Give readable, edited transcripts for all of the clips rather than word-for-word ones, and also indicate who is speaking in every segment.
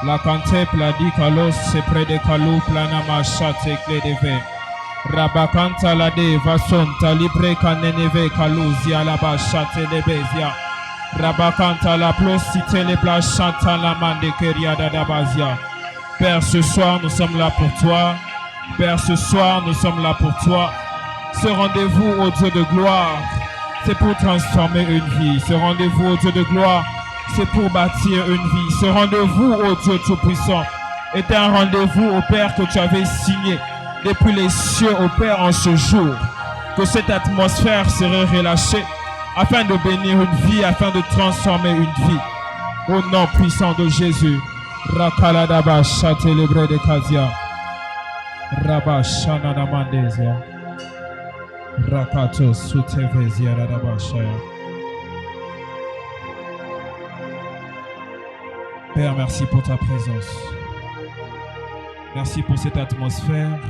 Speaker 1: La contempla di calos se prede calu plana machate cledeve. Rabacanta la de vasonta libre caneneve caluzia la bachate lebezia. Rabacanta la plosite le blachanta la mande keria dadabazia. Père, ce soir nous sommes là pour toi. Père, ce soir nous sommes là pour toi. Ce rendez-vous au Dieu de gloire, c'est pour transformer une vie. Ce rendez-vous au Dieu de gloire, c'est pour bâtir une vie. Ce rendez-vous au Dieu Tout-Puissant était un rendez-vous au Père que tu avais signé depuis les cieux au Père en ce jour. Que cette atmosphère serait relâchée afin de bénir une vie, afin de transformer une vie. Au nom puissant de Jésus. Rakaladaba chatelebre de Kazia. Rabba Shanana Mandezia. Rakato Sutevezia Radabashaya. Père, merci pour ta présence. Merci pour cette atmosphère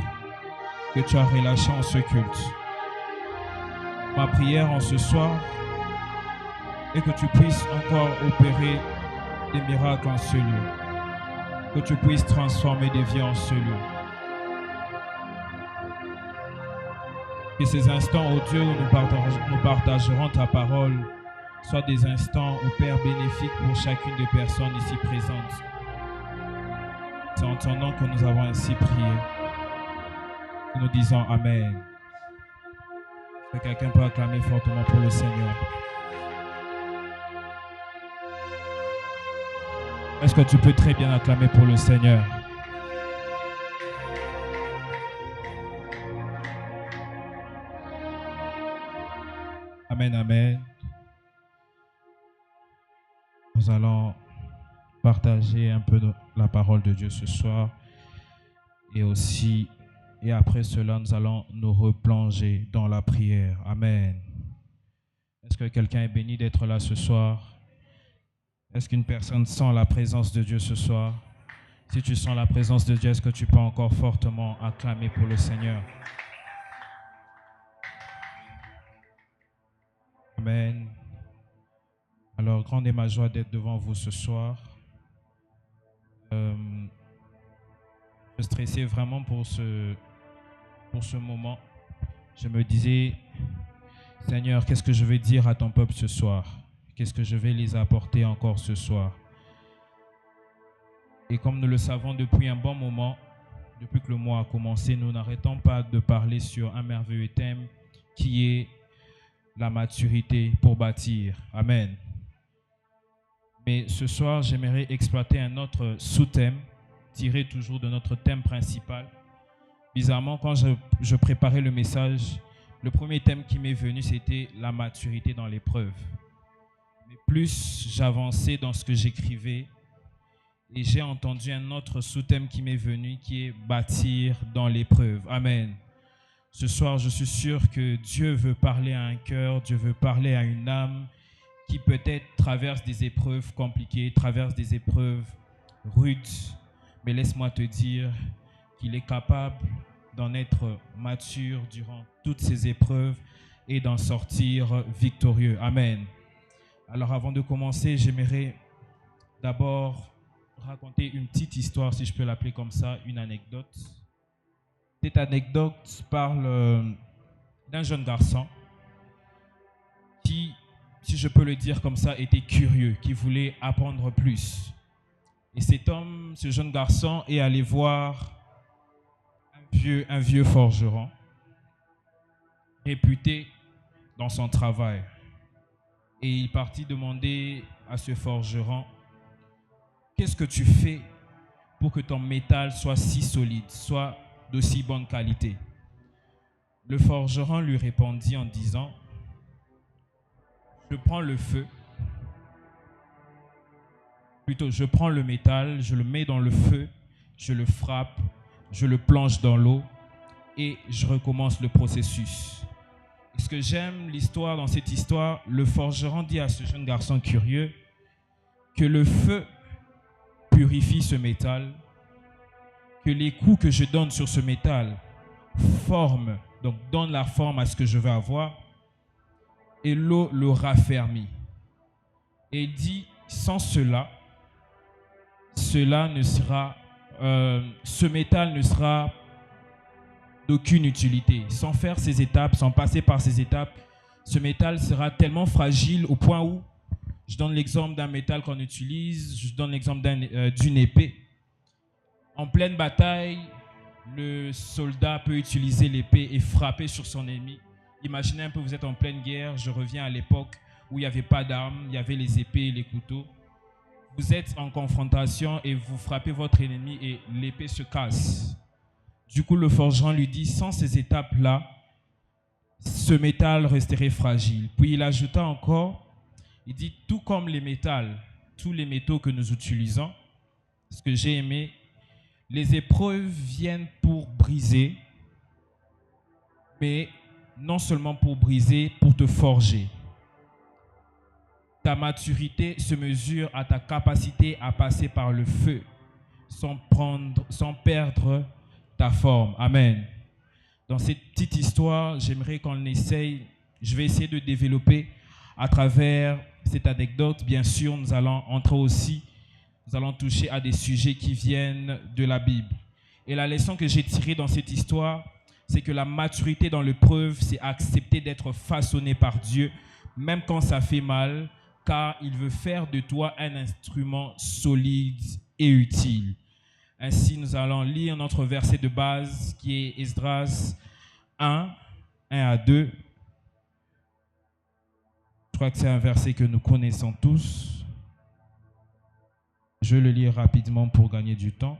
Speaker 1: que tu as relâchée en ce culte. Ma prière en ce soir est que tu puisses encore opérer des miracles en ce lieu. Que tu puisses transformer des vies en ce lieu. Que ces instants, ô Dieu, où nous partagerons ta parole, soient des instants, ô Père, bénéfiques pour chacune des personnes ici présentes. C'est en ton nom que nous avons ainsi prié. Que nous disons Amen. Que quelqu'un peut acclamer fortement pour le Seigneur. Est-ce que tu peux très bien acclamer pour le Seigneur? Amen, amen. Nous allons partager un peu de la parole de Dieu ce soir. Et après cela, nous allons nous replonger dans la prière. Amen. Est-ce que quelqu'un est béni d'être là ce soir? Est-ce qu'une personne sent la présence de Dieu ce soir? Si tu sens la présence de Dieu, est-ce que tu peux encore fortement acclamer pour le Seigneur? Amen. Alors, grande est ma joie d'être devant vous ce soir. Je stressais vraiment pour ce moment. Je me disais, Seigneur, qu'est-ce que je vais dire à ton peuple ce soir? Qu'est-ce que je vais les apporter encore ce soir? Et comme nous le savons depuis un bon moment, depuis que le mois a commencé, nous n'arrêtons pas de parler sur un merveilleux thème qui est la maturité pour bâtir. Amen. Mais ce soir, j'aimerais exploiter un autre sous-thème, tiré toujours de notre thème principal. Bizarrement, quand je préparais le message, le premier thème qui m'est venu, c'était la maturité dans l'épreuve. Mais plus j'avançais dans ce que j'écrivais, et j'ai entendu un autre sous-thème qui m'est venu, qui est bâtir dans l'épreuve. Amen. Ce soir, je suis sûr que Dieu veut parler à un cœur, Dieu veut parler à une âme qui peut-être traverse des épreuves compliquées, traverse des épreuves rudes. Mais laisse-moi te dire qu'il est capable d'en être mature durant toutes ces épreuves et d'en sortir victorieux. Amen. Alors avant de commencer, j'aimerais d'abord raconter une petite histoire, si je peux l'appeler comme ça, une anecdote. Cette anecdote parle d'un jeune garçon qui, si je peux le dire comme ça, était curieux, qui voulait apprendre plus. Et ce jeune garçon, est allé voir un vieux forgeron, réputé dans son travail. Et il partit demander à ce forgeron, qu'est-ce que tu fais pour que ton métal soit si solide, soit d'aussi bonne qualité? Le forgeron lui répondit en disant, je prends le métal, je le mets dans le feu, je le frappe, je le plonge dans l'eau et je recommence le processus. Et ce que j'aime dans cette histoire, le forgeron dit à ce jeune garçon curieux que le feu purifie ce métal, que les coups que je donne sur ce métal donnent la forme à ce que je veux avoir, et l'eau le raffermit. Et il dit, sans ce métal ne sera d'aucune utilité. Sans faire ces étapes, sans passer par ces étapes, ce métal sera tellement fragile au point où, je donne l'exemple d'un métal qu'on utilise, je donne l'exemple d'une épée. En pleine bataille, le soldat peut utiliser l'épée et frapper sur son ennemi. Imaginez un peu, vous êtes en pleine guerre, je reviens à l'époque où il n'y avait pas d'armes, il y avait les épées et les couteaux. Vous êtes en confrontation et vous frappez votre ennemi et l'épée se casse. Du coup, le forgeron lui dit, sans ces étapes-là, ce métal resterait fragile. Puis il ajouta encore, il dit, tout comme les métals, tous les métaux que nous utilisons, ce que j'ai aimé, les épreuves viennent pour briser, mais non seulement pour briser, pour te forger. Ta maturité se mesure à ta capacité à passer par le feu sans perdre ta forme. Amen. Dans cette petite histoire, j'aimerais qu'on essaye, je vais essayer de développer à travers cette anecdote. Bien sûr, nous allons entrer aussi, nous allons toucher à des sujets qui viennent de la Bible. Et la leçon que j'ai tirée dans cette histoire, c'est que la maturité dans l'épreuve, c'est accepter d'être façonné par Dieu, même quand ça fait mal, car il veut faire de toi un instrument solide et utile. Ainsi, nous allons lire notre verset de base qui est Esdras 1 à 2. Je crois que c'est un verset que nous connaissons tous. Je le lis rapidement pour gagner du temps.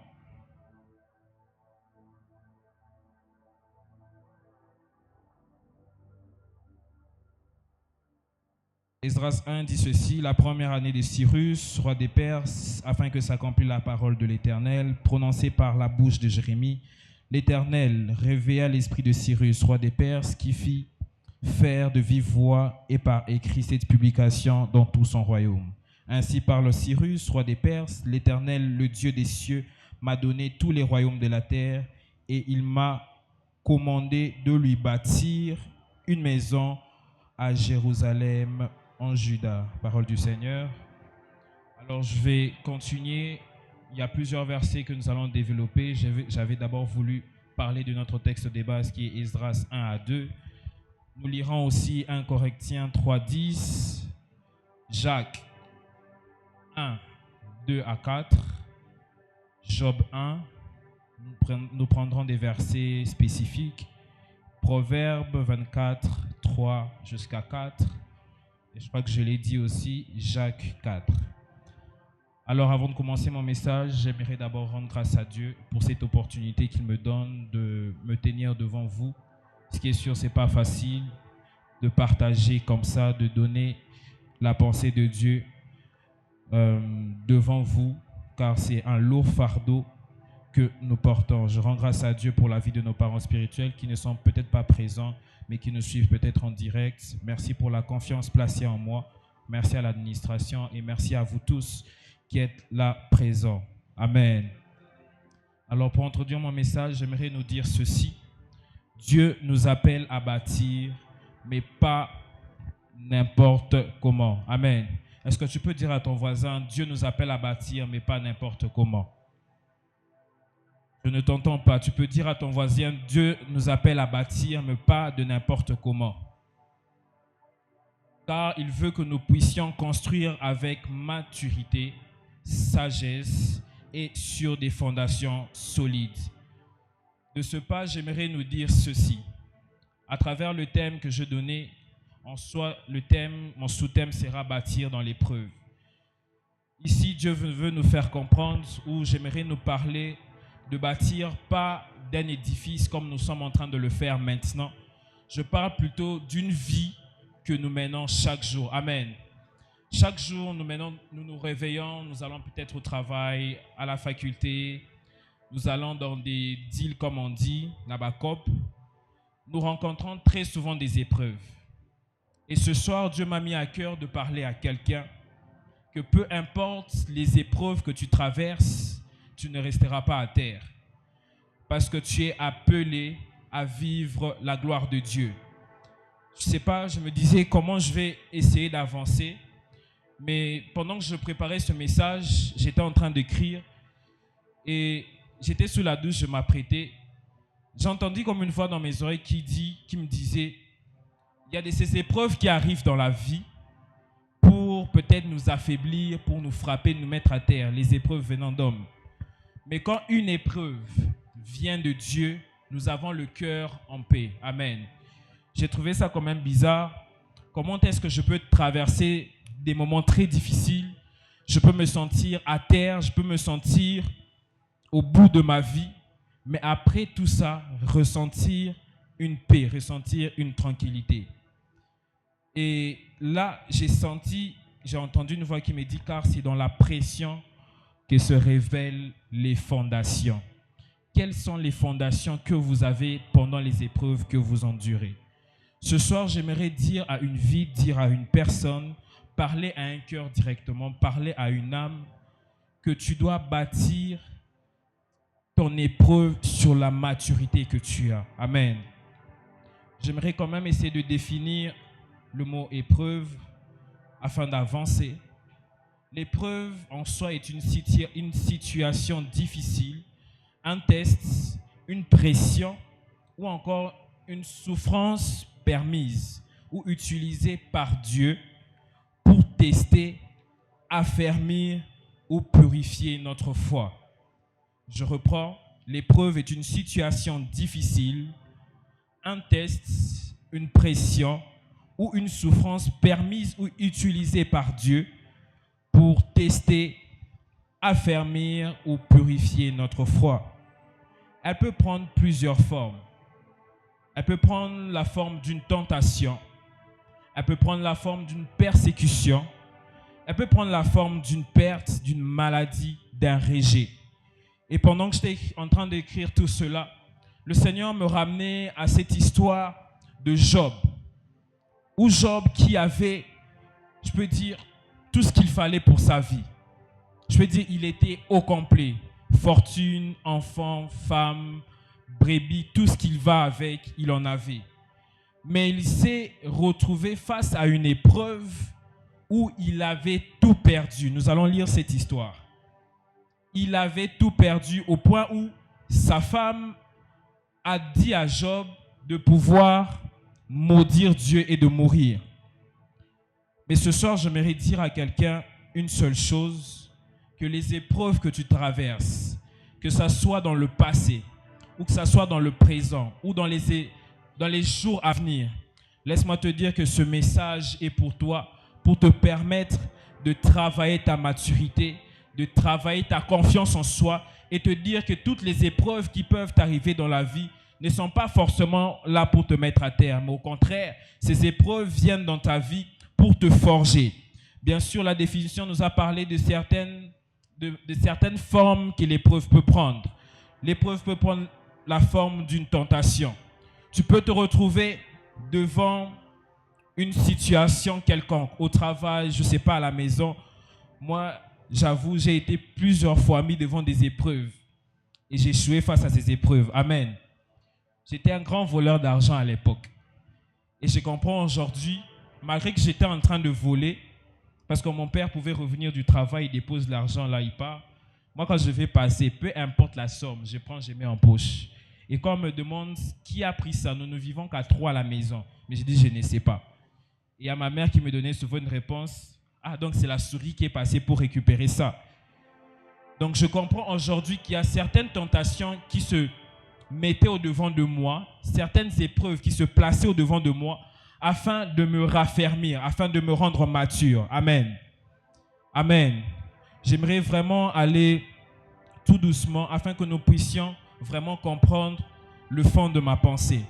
Speaker 1: Esdras 1 dit ceci, la première année de Cyrus, roi des Perses, afin que s'accomplisse la parole de l'Éternel, prononcée par la bouche de Jérémie, l'Éternel réveilla l'esprit de Cyrus, roi des Perses, qui fit faire de vive voix et par écrit cette publication dans tout son royaume. Ainsi parle Cyrus, roi des Perses, l'Éternel, le Dieu des cieux, m'a donné tous les royaumes de la terre, et il m'a commandé de lui bâtir une maison à Jérusalem, en Juda. Parole du Seigneur. Alors je vais continuer. Il y a plusieurs versets que nous allons développer. J'avais d'abord voulu parler de notre texte de base qui est Esdras 1 à 2. Nous lirons aussi 1 Corinthiens 3, 10, Jacques 1, 2 à 4, Job 1. Nous prendrons des versets spécifiques. Proverbe 24, 3 jusqu'à 4. Et je crois que je l'ai dit aussi, Jacques 4. Alors avant de commencer mon message, j'aimerais d'abord rendre grâce à Dieu pour cette opportunité qu'il me donne de me tenir devant vous. Ce qui est sûr, ce n'est pas facile de partager comme ça, de donner la pensée de Dieu devant vous, car c'est un lourd fardeau que nous portons. Je rends grâce à Dieu pour la vie de nos parents spirituels qui ne sont peut-être pas présents, mais qui nous suivent peut-être en direct. Merci pour la confiance placée en moi. Merci à l'administration et merci à vous tous qui êtes là présents. Amen. Alors pour introduire mon message, j'aimerais nous dire ceci. Dieu nous appelle à bâtir, mais pas n'importe comment. Amen. Est-ce que tu peux dire à ton voisin, Dieu nous appelle à bâtir, mais pas n'importe comment? Je ne t'entends pas. Tu peux dire à ton voisin, Dieu nous appelle à bâtir, mais pas de n'importe comment. Car il veut que nous puissions construire avec maturité, sagesse et sur des fondations solides. De ce pas, j'aimerais nous dire ceci. À travers le thème que je donnais, en soi, mon sous-thème sera bâtir dans l'épreuve. Ici, Dieu veut nous faire comprendre, ou j'aimerais nous parler de bâtir pas d'un édifice comme nous sommes en train de le faire maintenant. Je parle plutôt d'une vie que nous menons chaque jour. Amen. Chaque jour, nous nous réveillons, nous allons peut-être au travail, à la faculté, nous allons dans des deals comme on dit, là-bas COP. Nous rencontrons très souvent des épreuves. Et ce soir, Dieu m'a mis à cœur de parler à quelqu'un que peu importe les épreuves que tu traverses, tu ne resteras pas à terre. Parce que tu es appelé à vivre la gloire de Dieu. Je ne sais pas, je me disais comment je vais essayer d'avancer. Mais pendant que je préparais ce message, j'étais en train d'écrire Et j'étais sous la douche, je m'apprêtais. J'ai entendu comme une voix dans mes oreilles qui me disait, il y a ces épreuves qui arrivent dans la vie pour peut-être nous affaiblir, pour nous frapper, nous mettre à terre, les épreuves venant d'hommes. Mais quand une épreuve vient de Dieu, nous avons le cœur en paix. Amen. J'ai trouvé ça quand même bizarre. Comment est-ce que je peux traverser des moments très difficiles? Je peux me sentir à terre, je peux me sentir au bout de ma vie, mais après tout ça, ressentir une paix, ressentir une tranquillité. Et là, j'ai entendu une voix qui me dit, car c'est dans la pression que se révèlent les fondations. Quelles sont les fondations que vous avez pendant les épreuves que vous endurez? Ce soir, j'aimerais dire à une vie, dire à une personne, parler à un cœur directement, parler à une âme, que tu dois bâtir ton épreuve sur la maturité que tu as. Amen. J'aimerais quand même essayer de définir le mot épreuve afin d'avancer. L'épreuve en soi est une situation difficile, un test, une pression ou encore une souffrance permise ou utilisée par Dieu pour tester, affermir ou purifier notre foi. Je reprends, l'épreuve est une situation difficile, un test, une pression ou une souffrance permise ou utilisée par Dieu pour tester, affermir ou purifier notre foi. Elle peut prendre plusieurs formes. Elle peut prendre la forme d'une tentation. Elle peut prendre la forme d'une persécution. Elle peut prendre la forme d'une perte, d'une maladie, d'un rejet. Et pendant que j'étais en train d'écrire tout cela, le Seigneur me ramenait à cette histoire de Job. Où Job qui avait, je peux dire, tout ce qu'il fallait pour sa vie. Je peux dire, il était au complet. Fortune, enfant, femme, brebis, tout ce qu'il va avec, il en avait. Mais il s'est retrouvé face à une épreuve où il avait tout perdu. Nous allons lire cette histoire. Il avait tout perdu au point où sa femme a dit à Job de pouvoir maudire Dieu et de mourir. Mais ce soir, j'aimerais dire à quelqu'un une seule chose, que les épreuves que tu traverses, que ça soit dans le passé, ou que ça soit dans le présent, ou dans les jours à venir, laisse-moi te dire que ce message est pour toi, pour te permettre de travailler ta maturité, de travailler ta confiance en soi et te dire que toutes les épreuves qui peuvent t'arriver dans la vie ne sont pas forcément là pour te mettre à terre, mais au contraire, ces épreuves viennent dans ta vie pour te forger. Bien sûr, la définition nous a parlé de certaines formes que l'épreuve peut prendre. L'épreuve peut prendre la forme d'une tentation. Tu peux te retrouver devant une situation quelconque, au travail, je ne sais pas, à la maison. Moi, j'avoue, j'ai été plusieurs fois mis devant des épreuves et j'ai échoué face à ces épreuves. Amen. J'étais un grand voleur d'argent à l'époque. Et je comprends aujourd'hui, malgré que j'étais en train de voler, parce que mon père pouvait revenir du travail, il dépose l'argent, là, il part. Moi, quand je vais passer, peu importe la somme, je prends, je mets en poche. Et quand on me demande qui a pris ça, nous ne vivons qu'à 3 à la maison. Mais je dis, je ne sais pas. Et il y a ma mère qui me donnait souvent une réponse. Ah, donc c'est la souris qui est passée pour récupérer ça. Donc je comprends aujourd'hui qu'il y a certaines tentations qui se mettaient au-devant de moi, certaines épreuves qui se plaçaient au-devant de moi, afin de me raffermir, afin de me rendre mature. Amen. Amen. J'aimerais vraiment aller tout doucement afin que nous puissions vraiment comprendre le fond de ma pensée.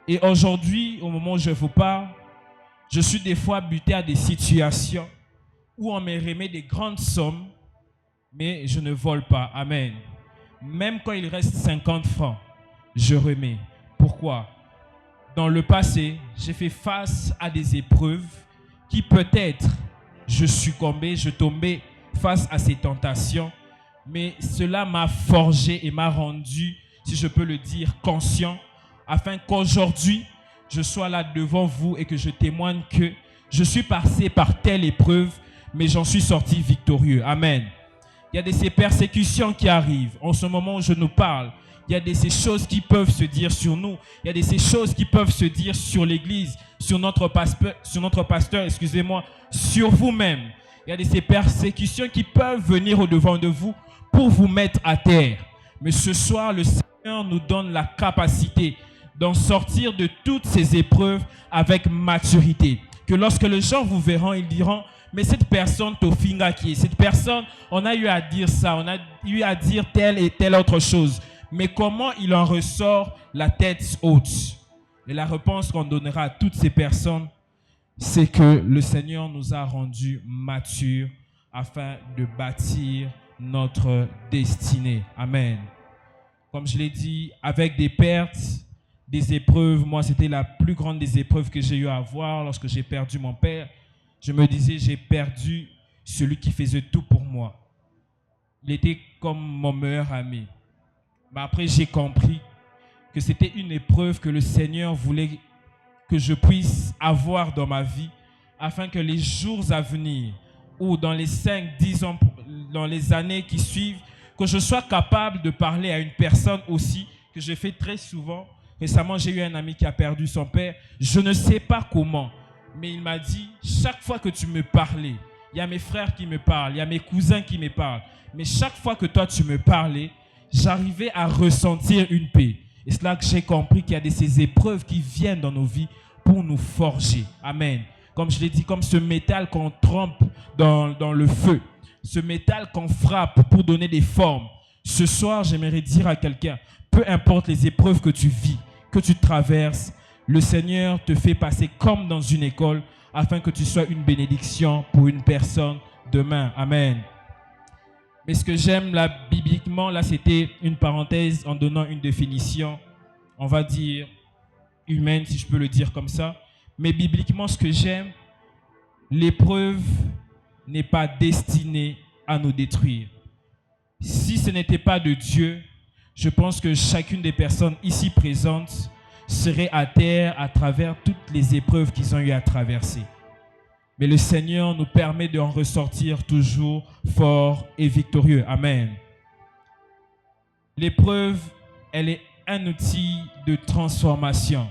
Speaker 1: Et aujourd'hui, au moment où je vous parle, je suis des fois buté à des situations où on me remet des grandes sommes, mais je ne vole pas. Amen. Même quand il reste 50 francs, je remets. Pourquoi? Dans le passé, j'ai fait face à des épreuves qui peut-être je succombais, je tombais face à ces tentations, mais cela m'a forgé et m'a rendu, si je peux le dire, conscient, afin qu'aujourd'hui, je sois là devant vous et que je témoigne que je suis passé par telle épreuve, mais j'en suis sorti victorieux. Amen. Il y a de ces persécutions qui arrivent. En ce moment où je nous parle, il y a de ces choses qui peuvent se dire sur nous. Il y a de ces choses qui peuvent se dire sur l'Église, sur notre pasteur, excusez-moi, sur vous-même. Il y a de ces persécutions qui peuvent venir au-devant de vous pour vous mettre à terre. Mais ce soir, le Seigneur nous donne la capacité d'en sortir de toutes ces épreuves avec maturité. Que lorsque les gens vous verront, ils diront, mais cette personne, Tofinga qui est, cette personne, on a eu à dire ça, on a eu à dire telle et telle autre chose. Mais comment il en ressort la tête haute? Et la réponse qu'on donnera à toutes ces personnes, c'est que le Seigneur nous a rendus matures afin de bâtir notre destinée. Amen. Comme je l'ai dit, avec des pertes, des épreuves, moi c'était la plus grande des épreuves que j'ai eu à avoir lorsque j'ai perdu mon père. Je me disais, j'ai perdu celui qui faisait tout pour moi. Il était comme mon meilleur ami. Mais après, j'ai compris que c'était une épreuve que le Seigneur voulait que je puisse avoir dans ma vie afin que les jours à venir ou dans les 5, 10 ans, dans les années qui suivent, que je sois capable de parler à une personne aussi, que je fais très souvent. Récemment, j'ai eu un ami qui a perdu son père. Je ne sais pas comment, mais il m'a dit, chaque fois que tu me parlais, il y a mes frères qui me parlent, il y a mes cousins qui me parlent, mais chaque fois que toi tu me parlais, j'arrivais à ressentir une paix. Et c'est là que j'ai compris qu'il y a de ces épreuves qui viennent dans nos vies pour nous forger. Amen. Comme je l'ai dit, comme ce métal qu'on trempe dans le feu, ce métal qu'on frappe pour donner des formes. Ce soir, j'aimerais dire à quelqu'un, peu importe les épreuves que tu vis, que tu traverses, le Seigneur te fait passer comme dans une école afin que tu sois une bénédiction pour une personne demain. Amen. Mais ce que j'aime là, bibliquement, là, c'était une parenthèse en donnant une définition, on va dire, humaine, si je peux le dire comme ça. Mais bibliquement, ce que j'aime, l'épreuve n'est pas destinée à nous détruire. Si ce n'était pas de Dieu, je pense que chacune des personnes ici présentes serait à terre à travers toutes les épreuves qu'ils ont eu à traverser. Mais le Seigneur nous permet d'en ressortir toujours forts et victorieux. Amen. L'épreuve, elle est un outil de transformation.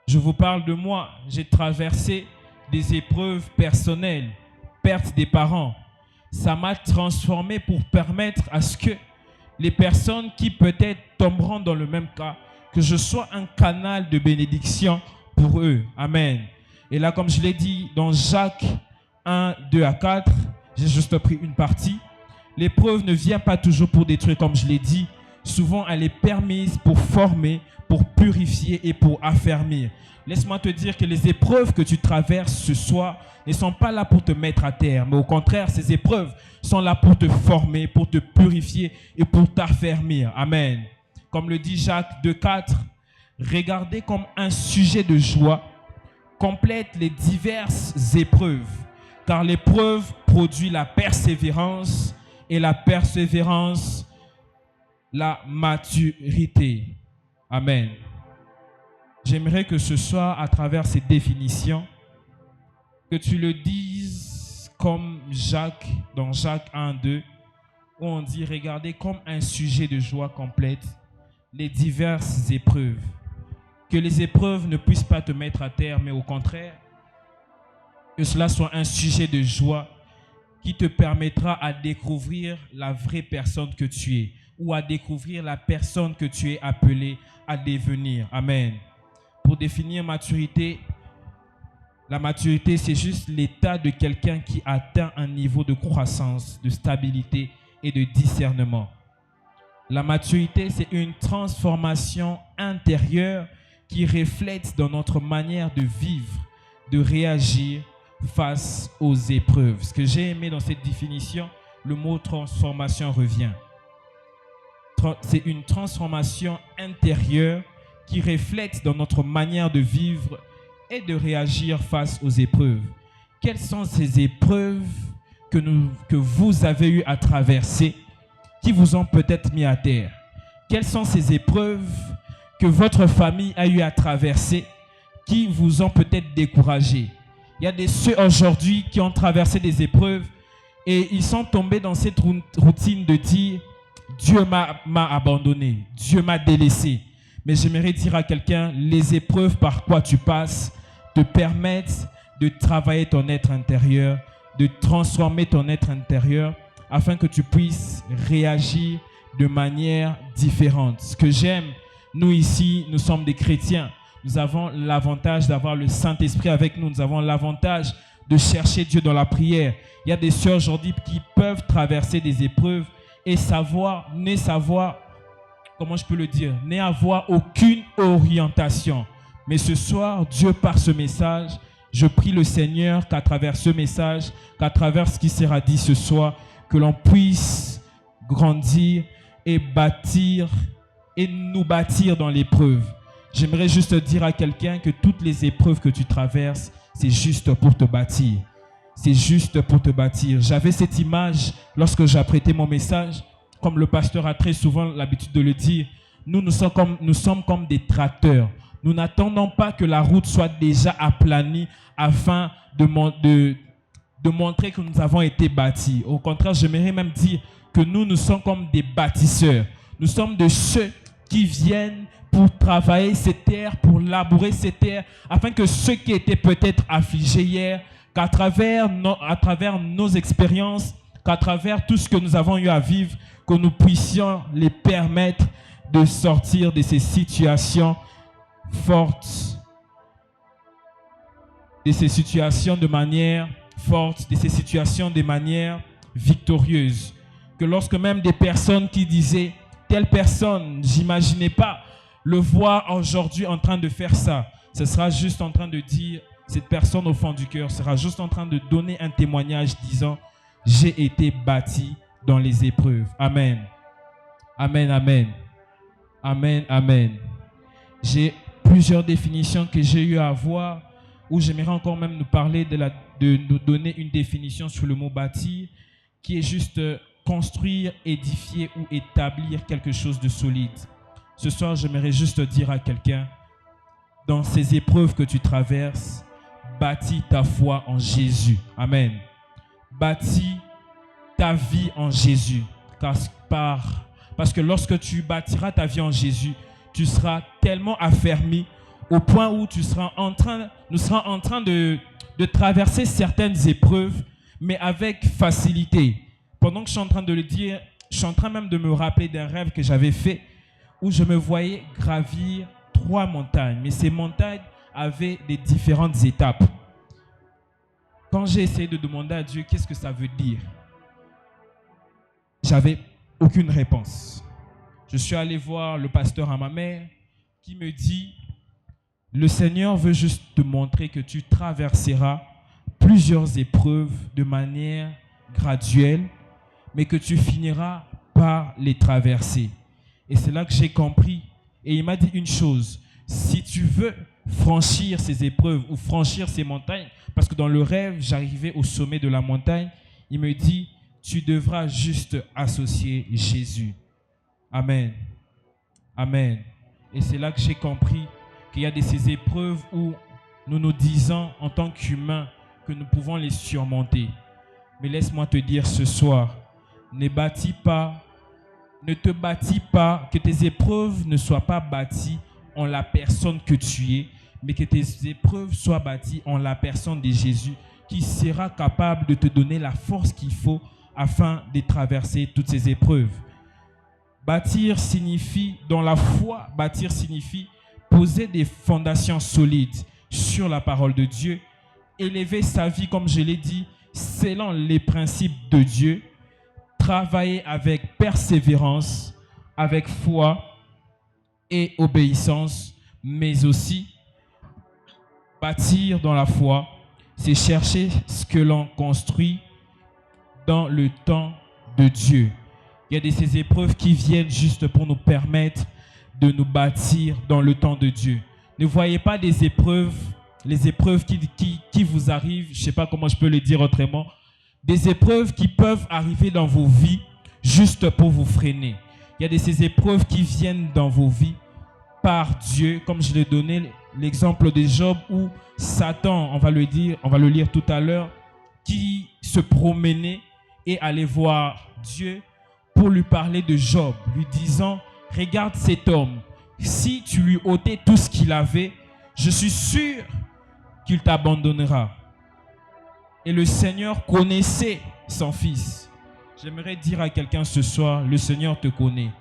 Speaker 1: Je vous parle de moi. J'ai traversé des épreuves personnelles, perte des parents. Ça m'a transformé pour permettre à ce que les personnes qui peut-être tomberont dans le même cas, que je sois un canal de bénédiction pour eux. Amen. Et là, comme je l'ai dit, dans Jacques 1, 2 à 4, j'ai juste pris une partie. L'épreuve ne vient pas toujours pour détruire, comme je l'ai dit. Souvent, elle est permise pour former, pour purifier et pour affermir. Laisse-moi te dire que les épreuves que tu traverses ce soir ne sont pas là pour te mettre à terre, mais au contraire, ces épreuves sont là pour te former, pour te purifier et pour t'affermir. Amen. Comme le dit Jacques 2, 4, regardez comme un sujet de joie complète les diverses épreuves, car l'épreuve produit la persévérance et la persévérance, la maturité. Amen. J'aimerais que ce soir, à travers ces définitions, que tu le dises comme Jacques, dans Jacques 1, 2, où on dit, regardez comme un sujet de joie complète les diverses épreuves. Que les épreuves ne puissent pas te mettre à terre, mais au contraire, que cela soit un sujet de joie qui te permettra à découvrir la vraie personne que tu es ou à découvrir la personne que tu es appelé à devenir. Amen. Pour définir maturité, la maturité, c'est juste l'état de quelqu'un qui atteint un niveau de croissance, de stabilité et de discernement. La maturité, c'est une transformation intérieure qui reflète dans notre manière de vivre, de réagir face aux épreuves. Ce que j'ai aimé dans cette définition, le mot transformation revient. C'est une transformation intérieure qui reflète dans notre manière de vivre et de réagir face aux épreuves. Quelles sont ces épreuves que vous avez eu à traverser qui vous ont peut-être mis à terre? Quelles sont ces épreuves que votre famille a eu à traverser qui vous ont peut-être découragé? Il y a ceux aujourd'hui qui ont traversé des épreuves Et ils sont tombés dans cette routine de dire « Dieu m'a abandonné, Dieu m'a délaissé ». Mais j'aimerais dire à quelqu'un, les épreuves par quoi tu passes te permettent de travailler ton être intérieur, de transformer ton être intérieur afin que tu puisses réagir de manière différente. Ce que j'aime, nous ici, nous sommes des chrétiens. Nous avons l'avantage d'avoir le Saint-Esprit avec nous. Nous avons l'avantage de chercher Dieu dans la prière. Il y a des sœurs aujourd'hui qui peuvent traverser des épreuves et comment je peux le dire, n'avoir aucune orientation. Mais ce soir, Dieu, par ce message, je prie le Seigneur qu'à travers ce message, qu'à travers ce qui sera dit ce soir, que l'on puisse grandir et bâtir et nous bâtir dans l'épreuve. J'aimerais juste dire à quelqu'un que toutes les épreuves que tu traverses, c'est juste pour te bâtir. C'est juste pour te bâtir. J'avais cette image lorsque j'apprêtais mon message. Comme le pasteur a très souvent l'habitude de le dire, nous sommes comme des tracteurs. Nous n'attendons pas que la route soit déjà aplanie afin de montrer que nous avons été bâtis. Au contraire, j'aimerais même dire que nous sommes comme des bâtisseurs. Nous sommes de ceux qui viennent pour travailler ces terres, pour labourer ces terres, afin que ceux qui étaient peut-être affligés hier, qu'à travers nos expériences, qu'à travers tout ce que nous avons eu à vivre, que nous puissions les permettre de sortir de ces situations fortes, de ces situations de manière forte, de ces situations de manière victorieuse. Que lorsque même des personnes qui disaient, telle personne, j'imaginais pas le voir aujourd'hui en train de faire ça, ce sera juste en train de dire, cette personne au fond du cœur sera juste en train de donner un témoignage disant, j'ai été bâti dans les épreuves. Amen. Amen, amen. Amen, amen. J'ai plusieurs définitions que j'ai eu à voir, où j'aimerais encore même nous parler de nous donner une définition sur le mot bâtir, qui est juste construire, édifier ou établir quelque chose de solide. Ce soir, j'aimerais juste dire à quelqu'un, dans ces épreuves que tu traverses, bâtis ta foi en Jésus. Amen. Bâtis ta vie en Jésus. Parce que lorsque tu bâtiras ta vie en Jésus, tu seras tellement affermi au point où nous serons en train de traverser certaines épreuves, mais avec facilité. Pendant que je suis en train de le dire, je suis en train même de me rappeler d'un rêve que j'avais fait où je me voyais gravir 3 montagnes. Mais ces montagnes avaient des différentes étapes. Quand j'ai essayé de demander à Dieu qu'est-ce que ça veut dire, j'avais aucune réponse. Je suis allé voir le pasteur à ma mère qui me dit, le Seigneur veut juste te montrer que tu traverseras plusieurs épreuves de manière graduelle, mais que tu finiras par les traverser. Et c'est là que j'ai compris. Et il m'a dit une chose, si tu veux franchir ces épreuves ou franchir ces montagnes, parce que dans le rêve, j'arrivais au sommet de la montagne, il me dit, tu devras juste associer Jésus. Amen. Amen. Et c'est là que j'ai compris qu'il y a de ces épreuves où nous nous disons en tant qu'humains que nous pouvons les surmonter. Mais laisse-moi te dire ce soir, ne te bâtis pas, que tes épreuves ne soient pas bâties en la personne que tu es, mais que tes épreuves soient bâties en la personne de Jésus, qui sera capable de te donner la force qu'il faut afin de traverser toutes ces épreuves. Bâtir signifie, dans la foi, bâtir signifie poser des fondations solides sur la parole de Dieu, élever sa vie, comme je l'ai dit, selon les principes de Dieu, travailler avec persévérance, avec foi et obéissance, mais aussi bâtir dans la foi, c'est chercher ce que l'on construit dans le temps de Dieu. Il y a de ces épreuves qui viennent juste pour nous permettre de nous bâtir dans le temps de Dieu. Ne voyez pas les épreuves qui vous arrivent, je ne sais pas comment je peux le dire autrement, des épreuves qui peuvent arriver dans vos vies juste pour vous freiner. Il y a de ces épreuves qui viennent dans vos vies par Dieu, comme je l'ai donné l'exemple de Job où Satan, on va le lire tout à l'heure, qui se promenait, est allé voir Dieu pour lui parler de Job, lui disant, regarde cet homme, si tu lui ôtais tout ce qu'il avait, je suis sûr qu'il t'abandonnera. Et le Seigneur connaissait son fils. J'aimerais dire à quelqu'un ce soir, le Seigneur te connaît.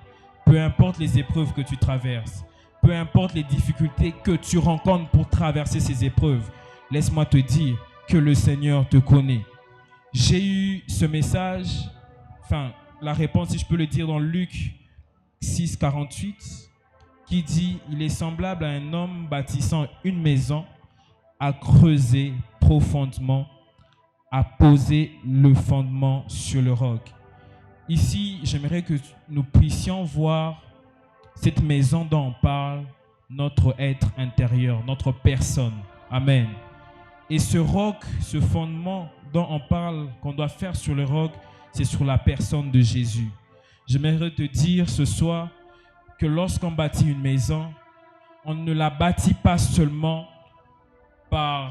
Speaker 1: Peu importe les épreuves que tu traverses, peu importe les difficultés que tu rencontres pour traverser ces épreuves, laisse-moi te dire que le Seigneur te connaît. J'ai eu ce message, la réponse, si je peux le dire, dans Luc 6, 48, qui dit « Il est semblable à un homme bâtissant une maison, à creuser profondément, à poser le fondement sur le roc. » Ici, j'aimerais que nous puissions voir cette maison dont on parle, notre être intérieur, notre personne. Amen. Et ce roc, ce fondement dont on parle, qu'on doit faire sur le roc, c'est sur la personne de Jésus. J'aimerais te dire ce soir que lorsqu'on bâtit une maison, on ne la bâtit pas seulement pas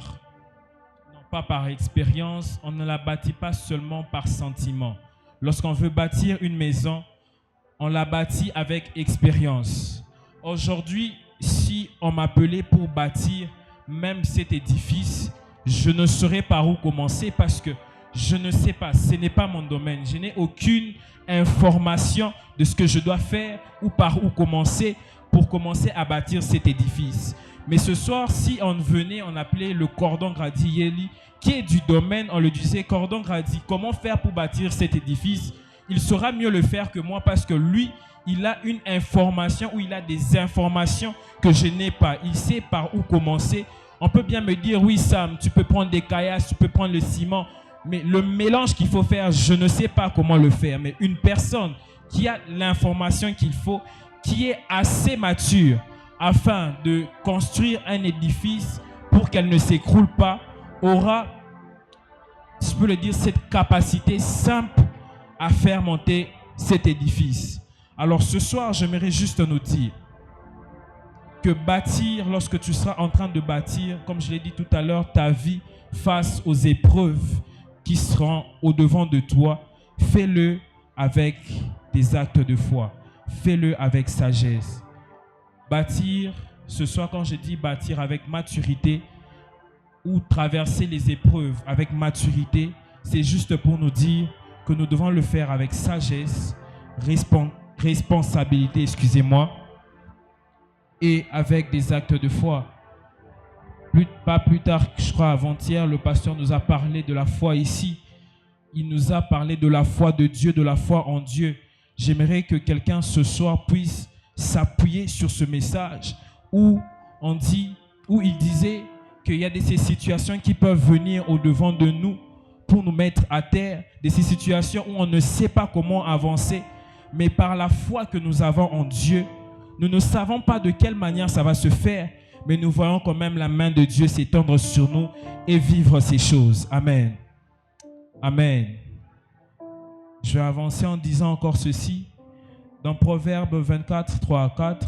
Speaker 1: par expérience, on ne la bâtit pas seulement par sentiment. Lorsqu'on veut bâtir une maison, on la bâtit avec expérience. Aujourd'hui, si on m'appelait pour bâtir même cet édifice, je ne saurais par où commencer parce que je ne sais pas, ce n'est pas mon domaine. Je n'ai aucune information de ce que je dois faire ou par où commencer pour commencer à bâtir cet édifice. Mais ce soir, si on venait, on appelait le Cordon Grady Yeli, qui est du domaine, on le disait, Cordon Grady, comment faire pour bâtir cet édifice? Il saura mieux le faire que moi parce que lui, il a une information ou il a des informations que je n'ai pas. Il sait par où commencer. On peut bien me dire, oui Sam, tu peux prendre des caillasses, tu peux prendre le ciment, mais le mélange qu'il faut faire, je ne sais pas comment le faire. Mais une personne qui a l'information qu'il faut, qui est assez mature afin de construire un édifice pour qu'elle ne s'écroule pas, aura, je peux le dire, cette capacité simple à faire monter cet édifice. Alors ce soir, j'aimerais juste nous dire que bâtir, lorsque tu seras en train de bâtir, comme je l'ai dit tout à l'heure, ta vie face aux épreuves qui seront au-devant de toi, fais-le avec des actes de foi. Fais-le avec sagesse. Bâtir, ce soir quand je dis bâtir avec maturité ou traverser les épreuves avec maturité, c'est juste pour nous dire que nous devons le faire avec sagesse, responsabilité, et avec des actes de foi. Pas plus tard, je crois avant-hier, le pasteur nous a parlé de la foi ici. Il nous a parlé de la foi de Dieu, de la foi en Dieu. J'aimerais que quelqu'un ce soir puisse s'appuyer sur ce message où il disait qu'il y a ces situations qui peuvent venir au-devant de nous pour nous mettre à terre, ces situations où on ne sait pas comment avancer, mais par la foi que nous avons en Dieu, nous ne savons pas de quelle manière ça va se faire, mais nous voyons quand même la main de Dieu s'étendre sur nous et vivre ces choses. Amen. Amen. Je vais avancer en disant encore ceci. Dans Proverbe 24, 3 à 4,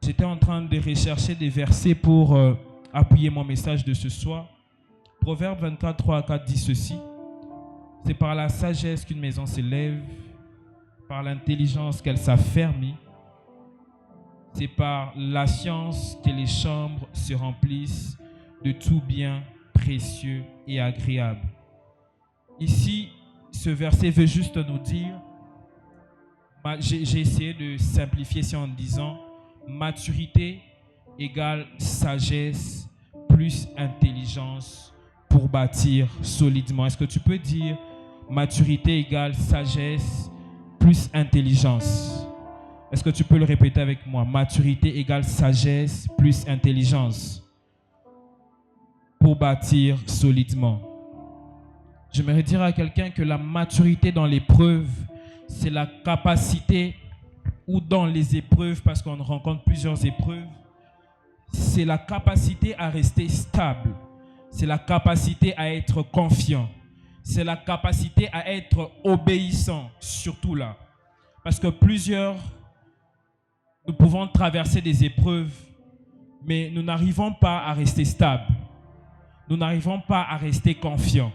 Speaker 1: j'étais en train de rechercher des versets pour appuyer mon message de ce soir. Proverbe 24, 3 à 4 dit ceci. C'est par la sagesse qu'une maison s'élève, par l'intelligence qu'elle s'affermit. C'est par la science que les chambres se remplissent de tout bien précieux et agréable. Ici, ce verset veut juste nous dire, j'ai essayé de simplifier ça en disant, maturité égale sagesse plus intelligence pour bâtir solidement. Est-ce que tu peux dire maturité égale sagesse plus intelligence? Est-ce que tu peux le répéter avec moi? Maturité égale sagesse plus intelligence pour bâtir solidement. J'aimerais dire à quelqu'un que la maturité dans l'épreuve, c'est la capacité, ou dans les épreuves, parce qu'on rencontre plusieurs épreuves, c'est la capacité à rester stable. C'est la capacité à être confiant. C'est la capacité à être obéissant, surtout là. Parce que nous pouvons traverser des épreuves, mais nous n'arrivons pas à rester stable. Nous n'arrivons pas à rester confiants.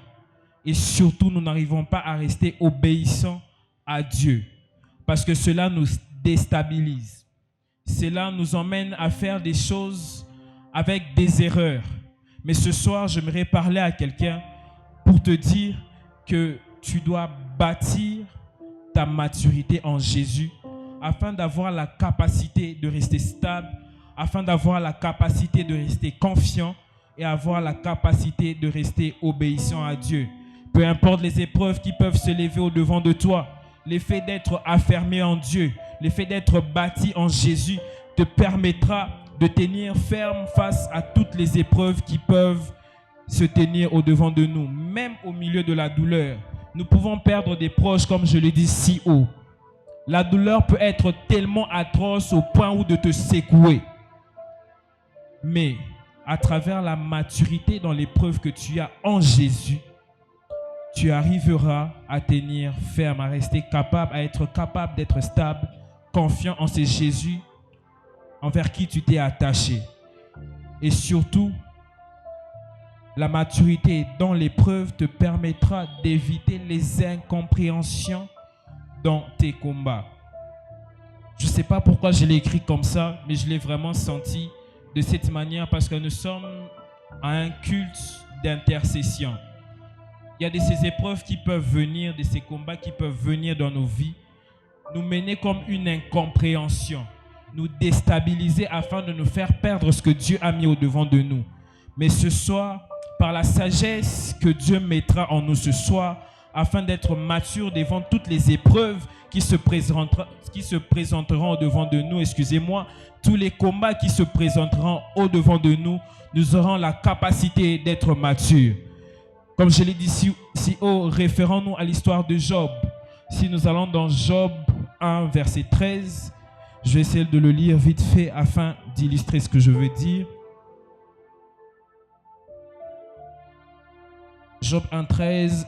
Speaker 1: Et surtout, nous n'arrivons pas à rester obéissants à Dieu. Parce que cela nous déstabilise. Cela nous emmène à faire des choses avec des erreurs. Mais ce soir, j'aimerais parler à quelqu'un pour te dire que tu dois bâtir ta maturité en Jésus afin d'avoir la capacité de rester stable, afin d'avoir la capacité de rester confiant et avoir la capacité de rester obéissant à Dieu. Peu importe les épreuves qui peuvent se lever au-devant de toi, l'effet d'être affermé en Dieu, l'effet d'être bâti en Jésus te permettra de tenir ferme face à toutes les épreuves qui peuvent se tenir au-devant de nous. Même au milieu de la douleur, nous pouvons perdre des proches, comme je l'ai dit si haut. La douleur peut être tellement atroce au point où de te secouer. Mais à travers la maturité dans l'épreuve que tu as en Jésus, tu arriveras à tenir ferme, à rester capable, à être capable d'être stable, confiant en ce Jésus envers qui tu t'es attaché. Et surtout, la maturité dans l'épreuve te permettra d'éviter les incompréhensions dans tes combats. Je ne sais pas pourquoi je l'ai écrit comme ça, mais je l'ai vraiment senti de cette manière parce que nous sommes à un culte d'intercession. Il y a de ces épreuves qui peuvent venir, de ces combats qui peuvent venir dans nos vies, nous mener comme une incompréhension, nous déstabiliser afin de nous faire perdre ce que Dieu a mis au-devant de nous. Mais ce soir, par la sagesse que Dieu mettra en nous ce soir, afin d'être mature devant toutes les épreuves qui se présenteront au-devant de nous, tous les combats qui se présenteront au-devant de nous, nous aurons la capacité d'être matures. Comme je l'ai dit si haut, référons-nous à l'histoire de Job. Si nous allons dans Job 1, verset 13, je vais essayer de le lire vite fait afin d'illustrer ce que je veux dire. Job 1, 13.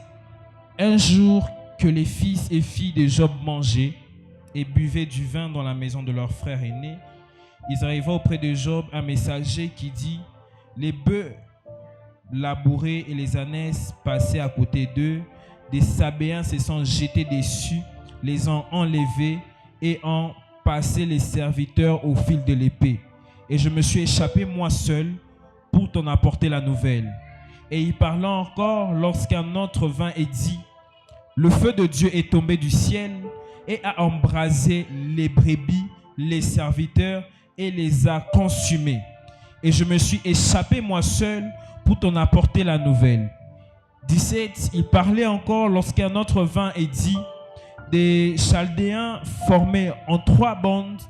Speaker 1: Un jour que les fils et filles de Job mangeaient et buvaient du vin dans la maison de leur frère aîné, ils arrivaient auprès de Job un messager qui dit: les bœufs labourés et les ânesses passaient à côté d'eux, des Sabéens se sont jetés dessus, les ont enlevés et ont passé les serviteurs au fil de l'épée. Et je me suis échappé moi seul pour t'en apporter la nouvelle. Et il parla encore lorsqu'un autre vint et dit: le feu de Dieu est tombé du ciel et a embrasé les brebis, les serviteurs et les a consumés. Et je me suis échappé moi seul pour t'en apporter la nouvelle. 17. Il parlait encore lorsqu'un autre vint et dit: des Chaldéens formés en 3 bandes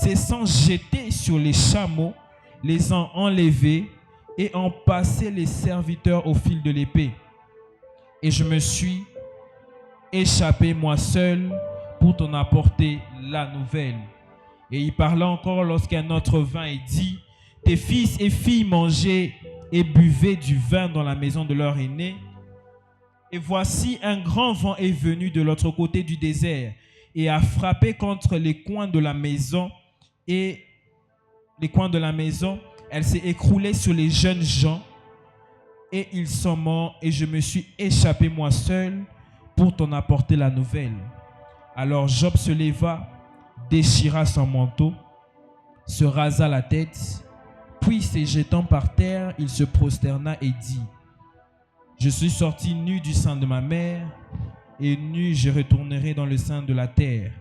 Speaker 1: se sont jetés sur les chameaux, les ont enlevés et ont passé les serviteurs au fil de l'épée. Et je me suis échappé moi seul pour t'en apporter la nouvelle. Et il parlait encore lorsqu'un autre vint et dit: tes fils et filles mangeaient et buvaient du vin dans la maison de leur aîné. Et voici un grand vent est venu de l'autre côté du désert et a frappé contre les coins de la maison, et les coins de la maison, elle s'est écroulée sur les jeunes gens et ils sont morts, et je me suis échappé moi seul pour t'en apporter la nouvelle. Alors Job se leva, déchira son manteau, se rasa la tête, puis se jetant par terre, il se prosterna et dit: je suis sorti nu du sein de ma mère, et nu je retournerai dans le sein de la terre.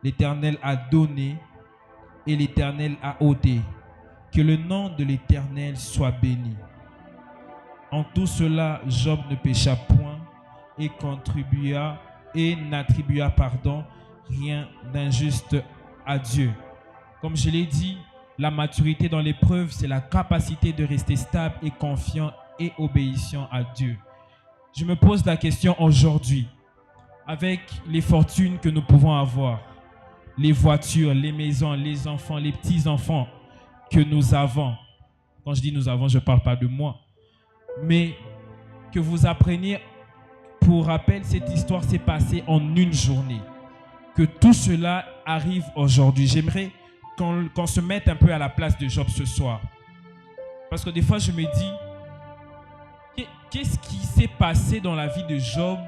Speaker 1: L'Éternel a donné, et l'Éternel a ôté. Que le nom de l'Éternel soit béni. En tout cela, Job ne pécha point et n'attribua rien d'injuste à Dieu. Comme je l'ai dit, la maturité dans l'épreuve, c'est la capacité de rester stable et confiant et obéissant à Dieu. Je me pose la question aujourd'hui, avec les fortunes que nous pouvons avoir, les voitures, les maisons, les enfants, les petits-enfants que nous avons. Quand je dis nous avons, je ne parle pas de moi. Mais que vous appreniez, pour rappel, cette histoire s'est passée en une journée. Que tout cela arrive aujourd'hui. J'aimerais qu'on se mette un peu à la place de Job ce soir. Parce que des fois, je me dis, qu'est-ce qui s'est s'était passé dans la vie de Job,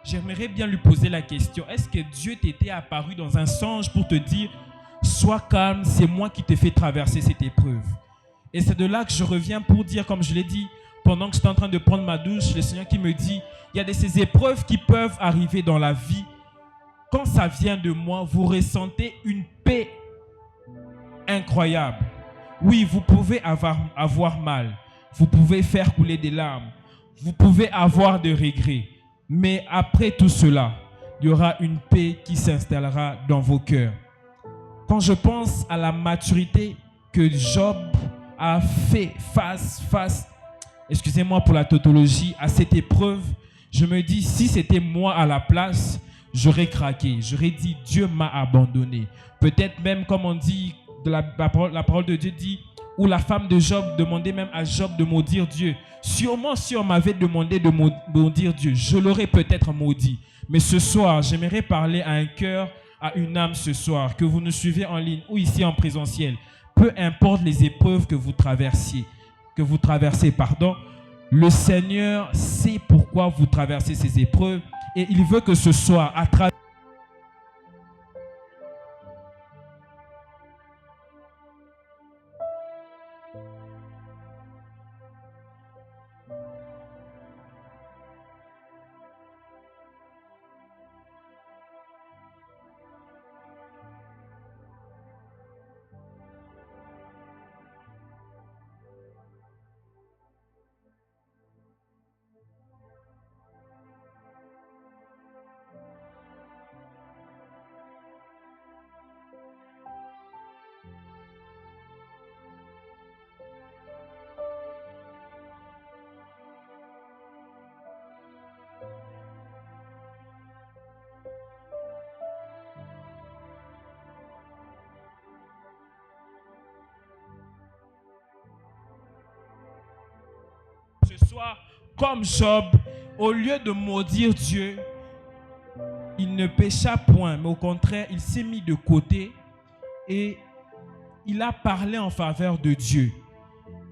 Speaker 1: j'aimerais bien lui poser la question. Est-ce que Dieu t'était apparu dans un songe pour te dire « Sois calme, c'est moi qui t'ai fait traverser cette épreuve ». Et c'est de là que je reviens pour dire, comme je l'ai dit, pendant que j'étais en train de prendre ma douche, le Seigneur qui me dit « Il y a de ces épreuves qui peuvent arriver dans la vie. Quand ça vient de moi, vous ressentez une paix incroyable. Oui, vous pouvez avoir mal. Vous pouvez faire couler des larmes. Vous pouvez avoir des regrets. Mais après tout cela, il y aura une paix qui s'installera dans vos cœurs. » Quand je pense à la maturité que Job a fait face, excusez-moi pour la tautologie, à cette épreuve, je me dis, si c'était moi à la place, j'aurais craqué. J'aurais dit, Dieu m'a abandonné. Peut-être même, comme on dit, la parole de Dieu dit, où la femme de Job demandait même à Job de maudire Dieu. Sûrement, si on m'avait demandé de maudire Dieu, je l'aurais peut-être maudit. Mais ce soir, j'aimerais parler à un cœur, à une âme ce soir, que vous nous suivez en ligne ou ici en présentiel. Peu importe les épreuves que vous traversez, le Seigneur sait pourquoi vous traversez ces épreuves et il veut que ce soit à travers ce soir, comme Job, au lieu de maudire Dieu, il ne pécha point, mais au contraire, il s'est mis de côté et il a parlé en faveur de Dieu.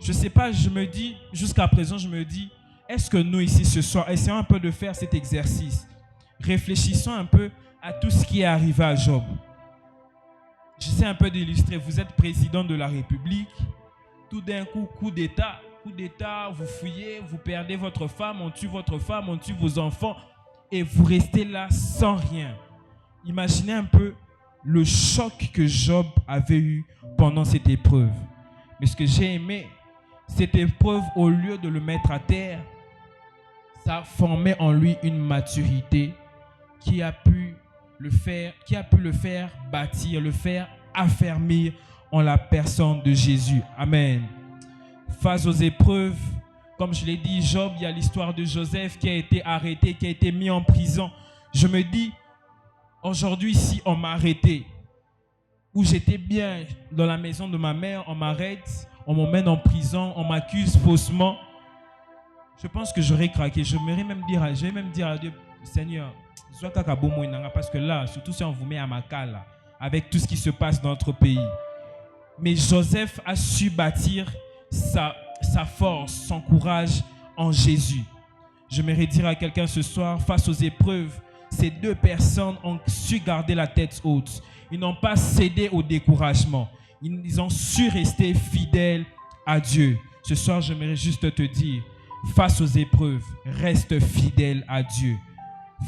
Speaker 1: Je ne sais pas, je me dis, jusqu'à présent, je me dis, est-ce que nous ici ce soir, essayons un peu de faire cet exercice. Réfléchissons un peu à tout ce qui est arrivé à Job. J'essaie un peu d'illustrer. Vous êtes président de la République, tout d'un coup, coup d'État, vous fouillez, vous perdez votre femme, on tue votre femme, on tue vos enfants et vous restez là sans rien. Imaginez un peu le choc que Job avait eu pendant cette épreuve. Mais ce que j'ai aimé, cette épreuve, au lieu de le mettre à terre, ça formait en lui une maturité qui a pu le faire bâtir, le faire affermir en la personne de Jésus. Amen. Face aux épreuves, comme je l'ai dit, Job, il y a l'histoire de Joseph qui a été arrêté, qui a été mis en prison. Je me dis, aujourd'hui, si on m'a arrêté, où j'étais bien dans la maison de ma mère, on m'arrête, on m'emmène en prison, on m'accuse faussement, je pense que j'aurais craqué. Je vais même dire à Dieu, Seigneur, parce que là, surtout si on vous met à Makala, avec tout ce qui se passe dans notre pays. Mais Joseph a su bâtir sa force, son courage en Jésus. J'aimerais dire à quelqu'un ce soir, face aux épreuves, ces deux personnes ont su garder la tête haute. Ils n'ont pas cédé au découragement. Ils ont su rester fidèles à Dieu. Ce soir, j'aimerais juste te dire, face aux épreuves, reste fidèle à Dieu.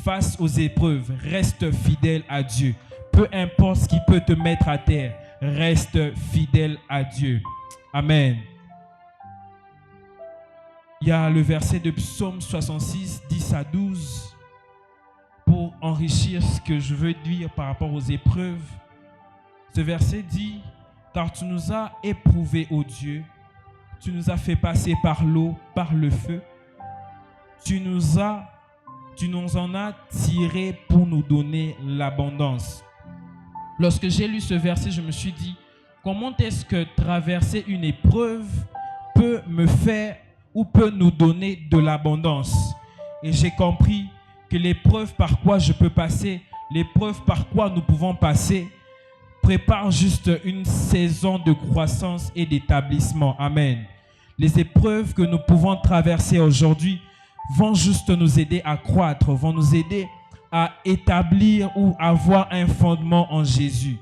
Speaker 1: Face aux épreuves, reste fidèle à Dieu. Peu importe ce qui peut te mettre à terre, reste fidèle à Dieu. Amen. Il y a le verset de Psaume 66, 10 à 12, pour enrichir ce que je veux dire par rapport aux épreuves. Ce verset dit, « Car tu nous as éprouvés, ô Dieu, tu nous as fait passer par l'eau, par le feu, tu nous en as tirés pour nous donner l'abondance. » Lorsque j'ai lu ce verset, je me suis dit, comment est-ce que traverser une épreuve peut me faire ou peut nous donner de l'abondance? Et j'ai compris que l'épreuve par quoi je peux passer, l'épreuve par quoi nous pouvons passer, prépare juste une saison de croissance et d'établissement. Amen. Les épreuves que nous pouvons traverser aujourd'hui vont juste nous aider à croître, vont nous aider à établir ou avoir un fondement en Jésus.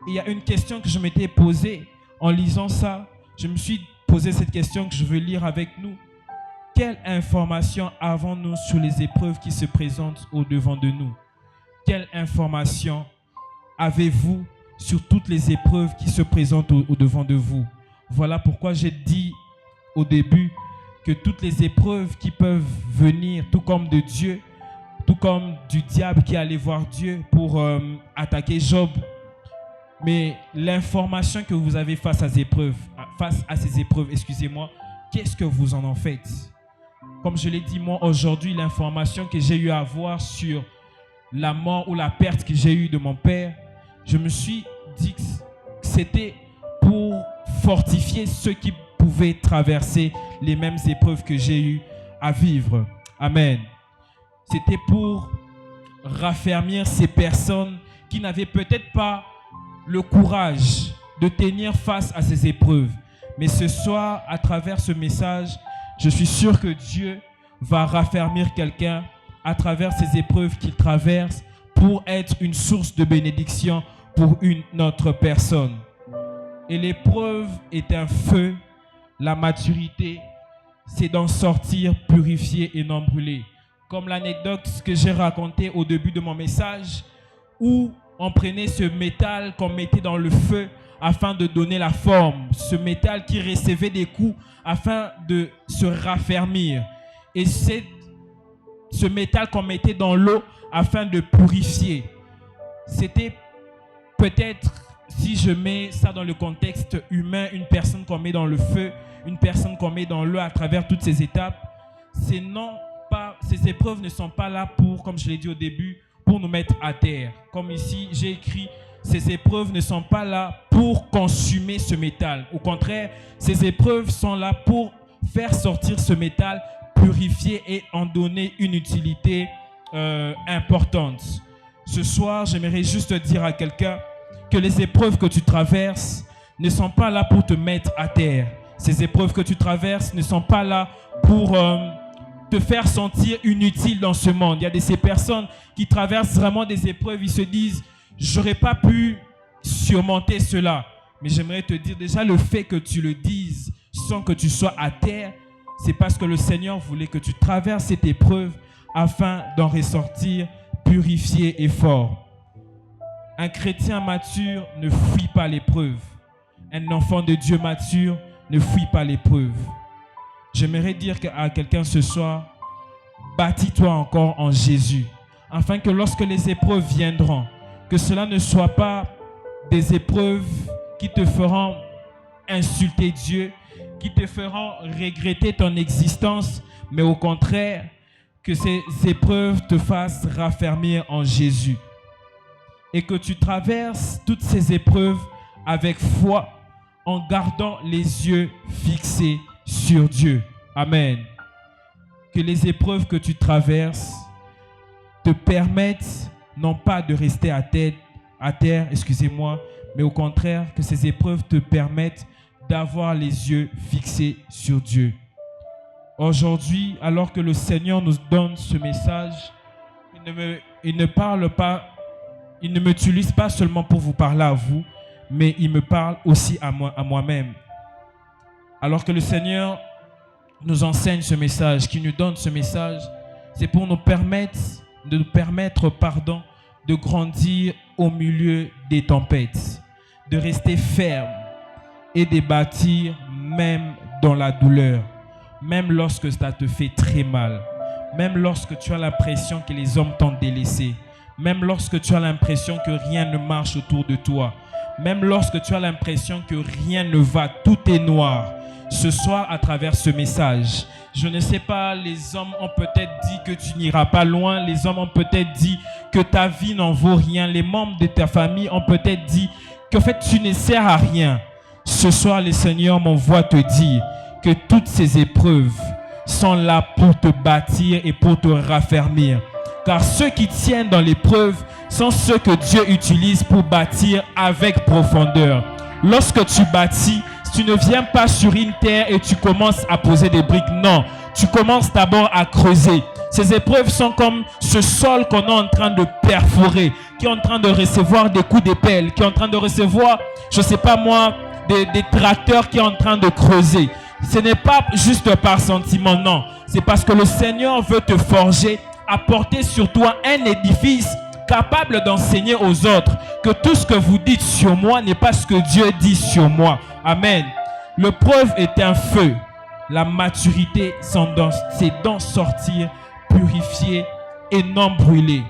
Speaker 1: Et il y a une question que je m'étais posée en lisant ça. Je me suis posé cette question que je veux lire avec nous. Quelle information avons-nous sur les épreuves qui se présentent au-devant de nous? Quelle information avez-vous sur toutes les épreuves qui se présentent au-devant de vous? Voilà pourquoi j'ai dit au début que toutes les épreuves qui peuvent venir, tout comme de Dieu, tout comme du diable qui allait voir Dieu pour attaquer Job, mais l'information que vous avez face à ces épreuves, excusez-moi, qu'est-ce que vous en faites? Comme je l'ai dit, moi, aujourd'hui, l'information que j'ai eu à avoir sur la mort ou la perte que j'ai eue de mon père, je me suis dit que c'était pour fortifier ceux qui pouvaient traverser les mêmes épreuves que j'ai eu à vivre. Amen. C'était pour raffermir ces personnes qui n'avaient peut-être pas le courage de tenir face à ces épreuves. Mais ce soir, à travers ce message, je suis sûr que Dieu va raffermir quelqu'un à travers ces épreuves qu'il traverse pour être une source de bénédiction pour une autre personne. Et l'épreuve est un feu. La maturité, c'est d'en sortir purifié et non brûlé. Comme l'anecdote que j'ai racontée au début de mon message, où on prenait ce métal qu'on mettait dans le feu afin de donner la forme. Ce métal qui recevait des coups afin de se raffermir. Et c'est ce métal qu'on mettait dans l'eau afin de purifier. C'était peut-être, si je mets ça dans le contexte humain, une personne qu'on met dans le feu, une personne qu'on met dans l'eau à travers toutes ces étapes. Ces épreuves ne sont pas là pour, comme je l'ai dit au début, pour nous mettre à terre. Comme ici, j'ai écrit, ces épreuves ne sont pas là pour consumer ce métal. Au contraire, ces épreuves sont là pour faire sortir ce métal, purifier et en donner une utilité importante. Ce soir, j'aimerais juste dire à quelqu'un que les épreuves que tu traverses ne sont pas là pour te mettre à terre. Ces épreuves que tu traverses ne sont pas là pour te faire sentir inutile dans ce monde. Il y a ces personnes qui traversent vraiment des épreuves, ils se disent « j'aurais pas pu surmonter cela ». Mais j'aimerais te dire déjà le fait que tu le dises sans que tu sois à terre, c'est parce que le Seigneur voulait que tu traverses cette épreuve afin d'en ressortir purifié et fort. Un chrétien mature ne fuit pas l'épreuve. Un enfant de Dieu mature ne fuit pas l'épreuve. J'aimerais dire à quelqu'un ce soir, bâtis-toi encore en Jésus, afin que lorsque les épreuves viendront, que cela ne soit pas des épreuves qui te feront insulter Dieu, qui te feront regretter ton existence, mais au contraire, que ces épreuves te fassent raffermir en Jésus. Et que tu traverses toutes ces épreuves avec foi, en gardant les yeux fixés sur Dieu. Amen. Que les épreuves que tu traverses te permettent non pas de rester à terre, mais au contraire, que ces épreuves te permettent d'avoir les yeux fixés sur Dieu. Aujourd'hui, alors que le Seigneur nous donne ce message, il ne m'utilise pas seulement pour vous parler à vous, mais il me parle aussi à moi-même. Alors que le Seigneur nous enseigne ce message, qui nous donne ce message, c'est pour nous permettre de grandir au milieu des tempêtes, de rester ferme et de bâtir même dans la douleur, même lorsque ça te fait très mal, même lorsque tu as l'impression que les hommes t'ont délaissé, même lorsque tu as l'impression que rien ne marche autour de toi, même lorsque tu as l'impression que rien ne va, tout est noir. Ce soir, à travers ce message, je ne sais pas, les hommes ont peut-être dit que tu n'iras pas loin, les hommes ont peut-être dit que ta vie n'en vaut rien, les membres de ta famille ont peut-être dit qu'en fait tu ne sers à rien. Ce soir, le Seigneur m'envoie te dire que toutes ces épreuves sont là pour te bâtir et pour te raffermir. Car ceux qui tiennent dans l'épreuve sont ceux que Dieu utilise pour bâtir avec profondeur. Lorsque tu bâtis, tu ne viens pas sur une terre et tu commences à poser des briques. Non, tu commences d'abord à creuser. Ces épreuves sont comme ce sol qu'on est en train de perforer, qui est en train de recevoir des coups d'épelle, qui est en train de recevoir, je ne sais pas moi, des tracteurs qui sont en train de creuser. Ce n'est pas juste par sentiment, non. C'est parce que le Seigneur veut te forger, apporter sur toi un édifice capable d'enseigner aux autres que tout ce que vous dites sur moi n'est pas ce que Dieu dit sur moi. Amen. L'épreuve est un feu. La maturité, c'est d'en sortir purifié et non brûlé.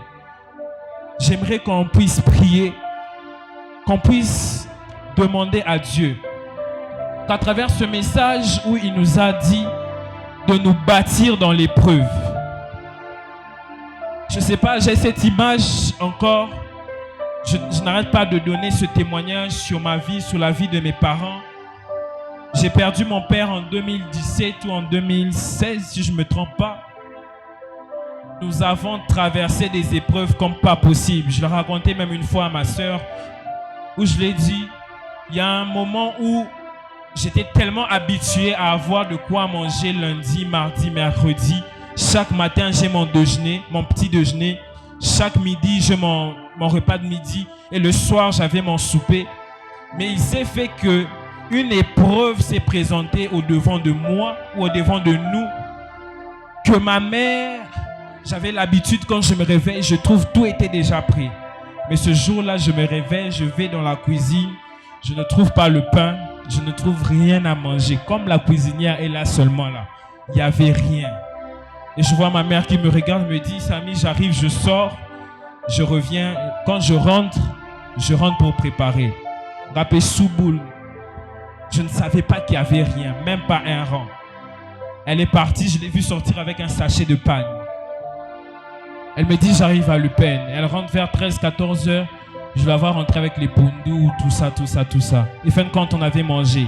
Speaker 1: J'aimerais qu'on puisse prier, qu'on puisse demander à Dieu qu'à travers ce message où il nous a dit de nous bâtir dans l'épreuve. Je ne sais pas, j'ai cette image encore. Je n'arrête pas de donner ce témoignage sur ma vie, sur la vie de mes parents. J'ai perdu mon père en 2017 ou en 2016, si je ne me trompe pas. Nous avons traversé des épreuves comme pas possible. Je l'ai raconté même une fois à ma soeur, où je l'ai dit, il y a un moment où j'étais tellement habitué à avoir de quoi manger lundi, mardi, mercredi. Chaque matin, j'ai mon déjeuner, mon petit déjeuner. Chaque midi, j'ai mon repas de midi. Et le soir, j'avais mon souper. Mais il s'est fait que une épreuve s'est présentée au-devant de moi ou au-devant de nous. Que ma mère, j'avais l'habitude quand je me réveille, je trouve tout était déjà prêt. Mais ce jour-là, je me réveille, je vais dans la cuisine. Je ne trouve pas le pain. Je ne trouve rien à manger. Comme la cuisinière est là seulement là. Il n'y avait rien. Et je vois ma mère qui me regarde, me dit, Samy, j'arrive, je sors, je reviens. Quand je rentre pour préparer. Rapé sous boule. Je ne savais pas qu'il n'y avait rien, même pas un rang. Elle est partie, je l'ai vue sortir avec un sachet de pain. Elle me dit, j'arrive à Le Pen. Elle rentre vers 13-14 heures. Je vais avoir rentré avec les pondous, tout ça. Et fin de compte, on avait mangé.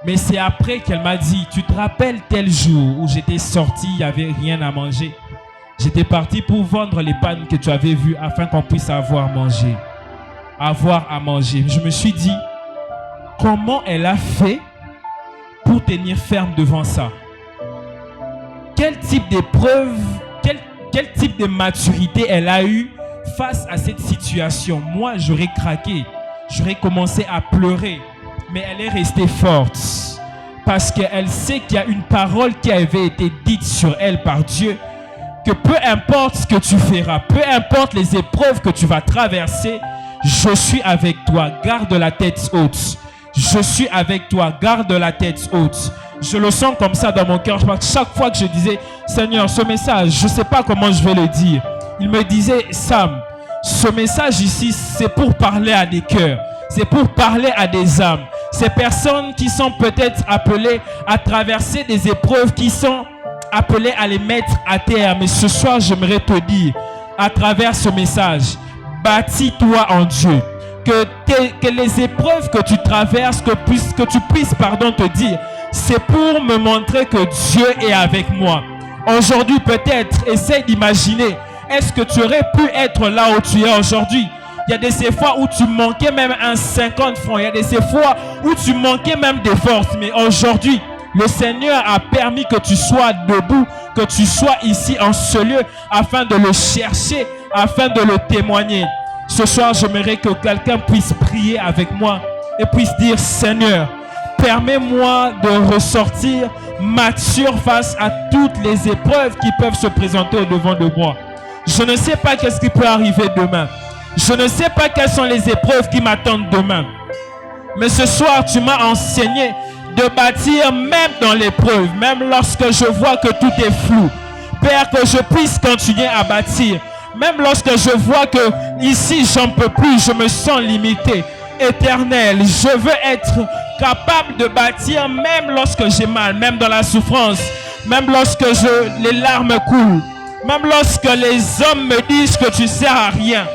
Speaker 1: Mais c'est après qu'elle m'a dit, tu te rappelles tel jour où j'étais sorti, il n'y avait rien à manger. J'étais parti pour vendre les pannes que tu avais vues afin qu'on puisse avoir à manger. Je me suis dit, comment elle a fait pour tenir ferme devant ça? Quel type d'épreuve, quel type de maturité elle a eu face à cette situation? Moi, j'aurais craqué. J'aurais commencé à pleurer. Mais elle est restée forte. Parce qu'elle sait qu'il y a une parole qui avait été dite sur elle par Dieu. Que peu importe ce que tu feras, peu importe les épreuves que tu vas traverser, je suis avec toi. Garde la tête haute. Je suis avec toi. Garde la tête haute. Je le sens comme ça dans mon cœur. Chaque fois que je disais, Seigneur, ce message, je ne sais pas comment je vais le dire. Il me disait, Sam, ce message ici, c'est pour parler à des cœurs. C'est pour parler à des âmes. Ces personnes qui sont peut-être appelées à traverser des épreuves, qui sont appelées à les mettre à terre. Mais ce soir, j'aimerais te dire, à travers ce message, bâtis-toi en Dieu. Que les épreuves que tu traverses, que tu puisses te dire, c'est pour me montrer que Dieu est avec moi. Aujourd'hui, peut-être, essaie d'imaginer, est-ce que tu aurais pu être là où tu es aujourd'hui? Il y a ces fois où tu manquais même un 50 francs. Il y a ces fois où tu manquais même des forces. Mais aujourd'hui, le Seigneur a permis que tu sois debout, que tu sois ici en ce lieu, afin de le chercher, afin de le témoigner. Ce soir, j'aimerais que quelqu'un puisse prier avec moi et puisse dire, Seigneur, permets-moi de ressortir mature face à toutes les épreuves qui peuvent se présenter au-devant de moi. Je ne sais pas qu'est-ce qui peut arriver demain. Je ne sais pas quelles sont les épreuves qui m'attendent demain. Mais ce soir, tu m'as enseigné de bâtir même dans l'épreuve, même lorsque je vois que tout est flou. Père, que je puisse continuer à bâtir. Même lorsque je vois que ici, j'en peux plus, je me sens limité. Éternel, je veux être capable de bâtir même lorsque j'ai mal, même dans la souffrance, même lorsque les larmes coulent. Même lorsque les hommes me disent que tu ne sers à rien.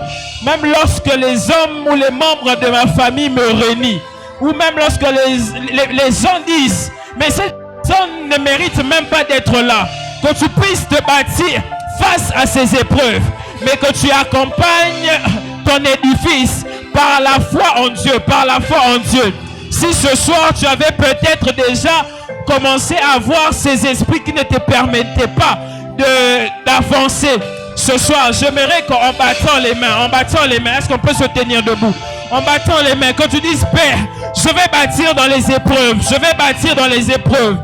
Speaker 1: Même lorsque les hommes ou les membres de ma famille me renient. Ou même lorsque les gens disent, mais cette personne ne mérite même pas d'être là. Que tu puisses te bâtir face à ces épreuves. Mais que tu accompagnes ton édifice par la foi en Dieu. Par la foi en Dieu. Si ce soir tu avais peut-être déjà commencer à voir ces esprits qui ne te permettaient pas d'avancer. Ce soir, j'aimerais qu'en battant les mains, est-ce qu'on peut se tenir debout? En battant les mains, quand tu dises Père, je vais bâtir dans les épreuves.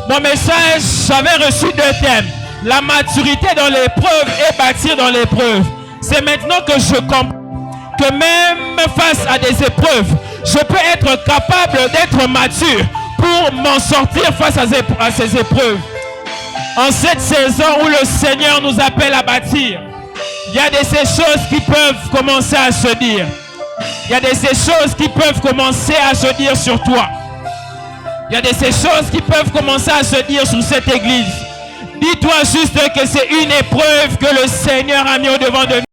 Speaker 1: Mon message, j'avais reçu 2 thèmes. La maturité dans l'épreuve et bâtir dans l'épreuve. C'est maintenant que je comprends que même face à des épreuves, je peux être capable d'être mature pour m'en sortir face à ces épreuves. En cette saison où le Seigneur nous appelle à bâtir, il y a ces choses qui peuvent commencer à se dire. Il y a ces choses qui peuvent commencer à se dire sur toi. Il y a ces choses qui peuvent commencer à se dire sur cette église. Dis-toi juste que c'est une épreuve que le Seigneur a mis au devant de nous.